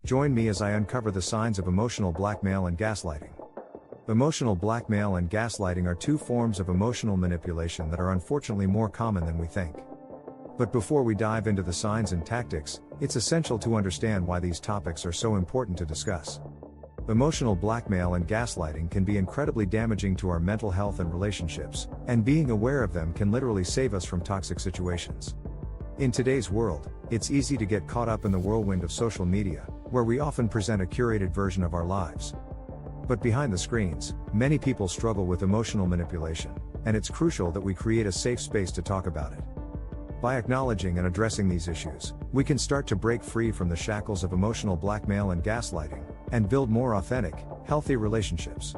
Join me as I uncover the signs of emotional blackmail and gaslighting. Emotional blackmail and gaslighting are two forms of emotional manipulation that are unfortunately more common than we think. But before we dive into the signs and tactics, it's essential to understand why these topics are so important to discuss. Emotional blackmail and gaslighting can be incredibly damaging to our mental health and relationships, and being aware of them can literally save us from toxic situations. In today's world, it's easy to get caught up in the whirlwind of social media, where we often present a curated version of our lives. But behind the screens, many people struggle with emotional manipulation, and it's crucial that we create a safe space to talk about it. By acknowledging and addressing these issues, we can start to break free from the shackles of emotional blackmail and gaslighting, and build more authentic, healthy relationships.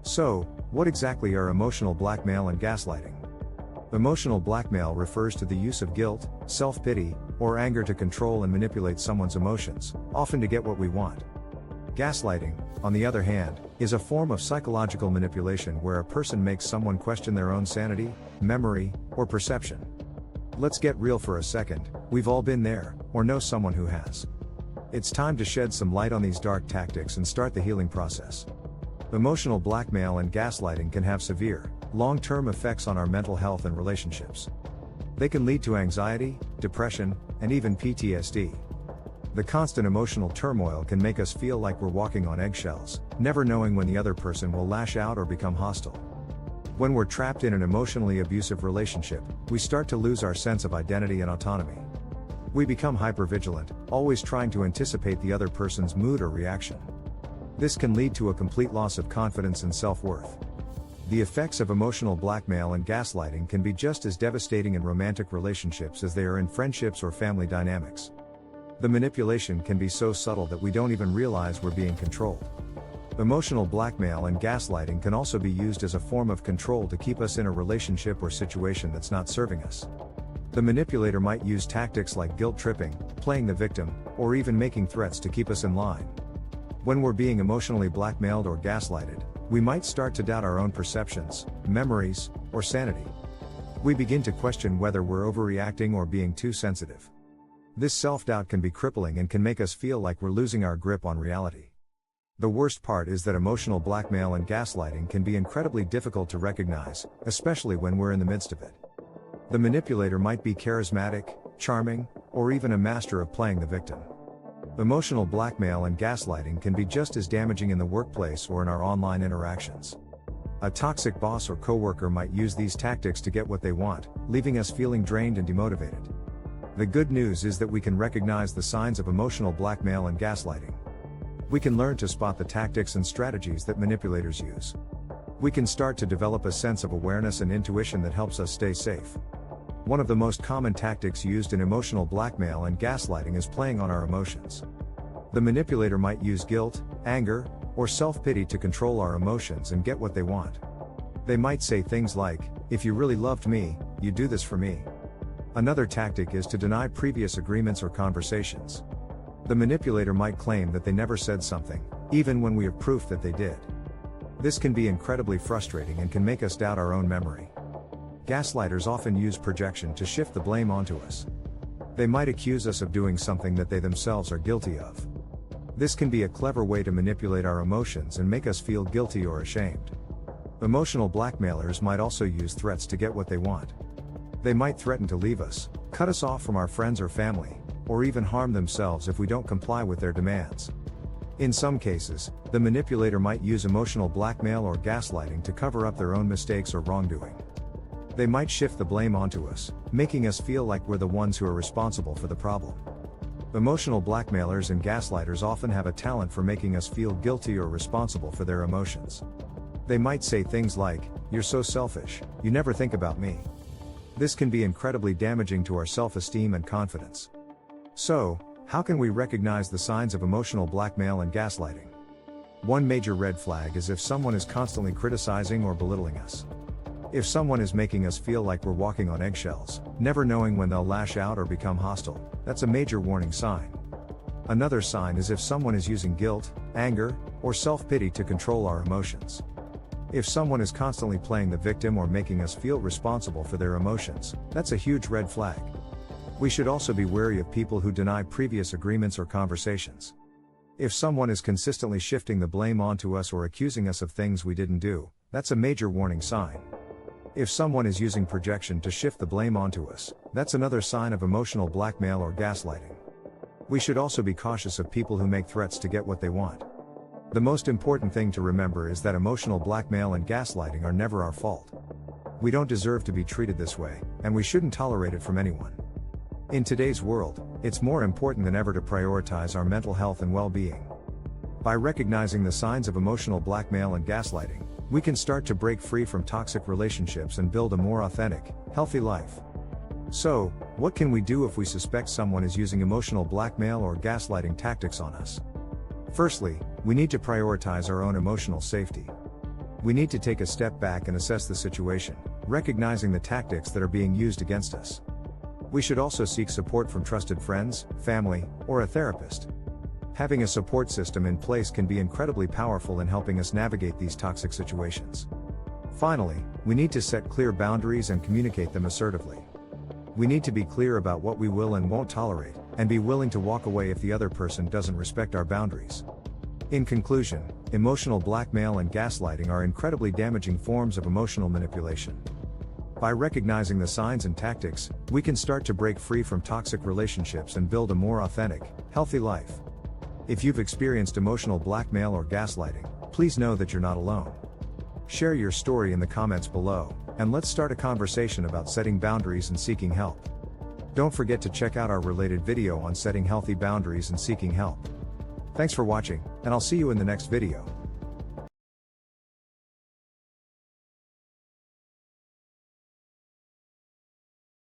So, what exactly are emotional blackmail and gaslighting? Emotional blackmail refers to the use of guilt, self-pity, or anger to control and manipulate someone's emotions, often to get what we want. Gaslighting, on the other hand, is a form of psychological manipulation where a person makes someone question their own sanity, memory, or perception. Let's get real for a second, we've all been there, or know someone who has. It's time to shed some light on these dark tactics and start the healing process. Emotional blackmail and gaslighting can have severe, long-term effects on our mental health and relationships. They can lead to anxiety, depression, and even PTSD. The constant emotional turmoil can make us feel like we're walking on eggshells, never knowing when the other person will lash out or become hostile. When we're trapped in an emotionally abusive relationship, we start to lose our sense of identity and autonomy. We become hypervigilant, always trying to anticipate the other person's mood or reaction. This can lead to a complete loss of confidence and self-worth. The effects of emotional blackmail and gaslighting can be just as devastating in romantic relationships as they are in friendships or family dynamics. The manipulation can be so subtle that we don't even realize we're being controlled. Emotional blackmail and gaslighting can also be used as a form of control to keep us in a relationship or situation that's not serving us. The manipulator might use tactics like guilt tripping, playing the victim, or even making threats to keep us in line. When we're being emotionally blackmailed or gaslighted, we might start to doubt our own perceptions, memories, or sanity. We begin to question whether we're overreacting or being too sensitive. This self-doubt can be crippling and can make us feel like we're losing our grip on reality. The worst part is that emotional blackmail and gaslighting can be incredibly difficult to recognize, especially when we're in the midst of it. The manipulator might be charismatic, charming, or even a master of playing the victim. Emotional blackmail and gaslighting can be just as damaging in the workplace or in our online interactions. A toxic boss or coworker might use these tactics to get what they want, leaving us feeling drained and demotivated. The good news is that we can recognize the signs of emotional blackmail and gaslighting. We can learn to spot the tactics and strategies that manipulators use. We can start to develop a sense of awareness and intuition that helps us stay safe. One of the most common tactics used in emotional blackmail and gaslighting is playing on our emotions. The manipulator might use guilt, anger, or self-pity to control our emotions and get what they want. They might say things like, "If you really loved me, you'd do this for me." Another tactic is to deny previous agreements or conversations. The manipulator might claim that they never said something, even when we have proof that they did. This can be incredibly frustrating and can make us doubt our own memory. Gaslighters often use projection to shift the blame onto us. They might accuse us of doing something that they themselves are guilty of. This can be a clever way to manipulate our emotions and make us feel guilty or ashamed. Emotional blackmailers might also use threats to get what they want. They might threaten to leave us, cut us off from our friends or family, or even harm themselves if we don't comply with their demands. In some cases, the manipulator might use emotional blackmail or gaslighting to cover up their own mistakes or wrongdoing. They might shift the blame onto us, making us feel like we're the ones who are responsible for the problem. Emotional blackmailers and gaslighters often have a talent for making us feel guilty or responsible for their emotions. They might say things like, "You're so selfish, you never think about me." This can be incredibly damaging to our self-esteem and confidence. So, how can we recognize the signs of emotional blackmail and gaslighting? One major red flag is if someone is constantly criticizing or belittling us. If someone is making us feel like we're walking on eggshells, never knowing when they'll lash out or become hostile, that's a major warning sign. Another sign is if someone is using guilt, anger, or self-pity to control our emotions. If someone is constantly playing the victim or making us feel responsible for their emotions, that's a huge red flag. We should also be wary of people who deny previous agreements or conversations. If someone is consistently shifting the blame onto us or accusing us of things we didn't do, that's a major warning sign. If someone is using projection to shift the blame onto us, that's another sign of emotional blackmail or gaslighting. We should also be cautious of people who make threats to get what they want. The most important thing to remember is that emotional blackmail and gaslighting are never our fault. We don't deserve to be treated this way, and we shouldn't tolerate it from anyone. In today's world, it's more important than ever to prioritize our mental health and well-being. By recognizing the signs of emotional blackmail and gaslighting, we can start to break free from toxic relationships and build a more authentic, healthy life. So, what can we do if we suspect someone is using emotional blackmail or gaslighting tactics on us? Firstly, we need to prioritize our own emotional safety. We need to take a step back and assess the situation, recognizing the tactics that are being used against us. We should also seek support from trusted friends, family, or a therapist. Having a support system in place can be incredibly powerful in helping us navigate these toxic situations. Finally, we need to set clear boundaries and communicate them assertively. We need to be clear about what we will and won't tolerate, and be willing to walk away if the other person doesn't respect our boundaries. In conclusion, emotional blackmail and gaslighting are incredibly damaging forms of emotional manipulation. By recognizing the signs and tactics, we can start to break free from toxic relationships and build a more authentic, healthy life. If you've experienced emotional blackmail or gaslighting, please know that you're not alone. Share your story in the comments below, and let's start a conversation about setting boundaries and seeking help. Don't forget to check out our related video on setting healthy boundaries and seeking help. Thanks for watching, and I'll see you in the next video.